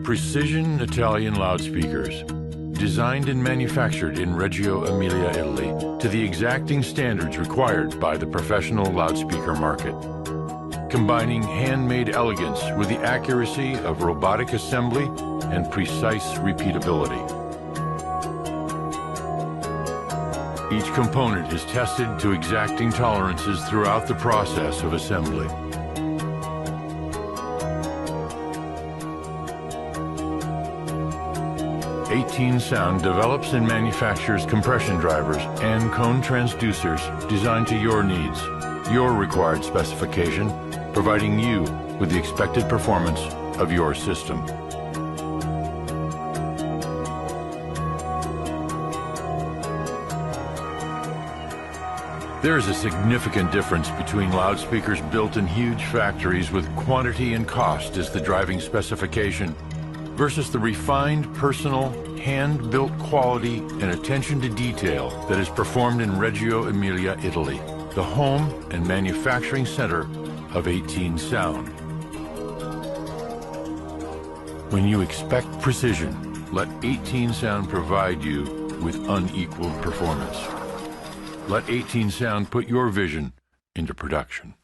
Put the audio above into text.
Precision Italian loudspeakers, designed and manufactured in Reggio Emilia, Italy, to the exacting standards required by the professional loudspeaker market. Combining handmade elegance with the accuracy of robotic assembly and precise repeatability. Each component is tested to exacting tolerances throughout the process of assembly. Sound develops and manufactures compression drivers and cone transducers designed to your needs, your required specification, providing you with the expected performance of your system. There is a significant difference between loudspeakers built in huge factories with quantity and cost as the driving specification versus the refined, personal, hand-built quality and attention to detail that is performed in Reggio Emilia, Italy, the home and manufacturing center of 18 Sound. When you expect precision, let 18 Sound provide you with unequaled performance. Let 18 Sound put your vision into production.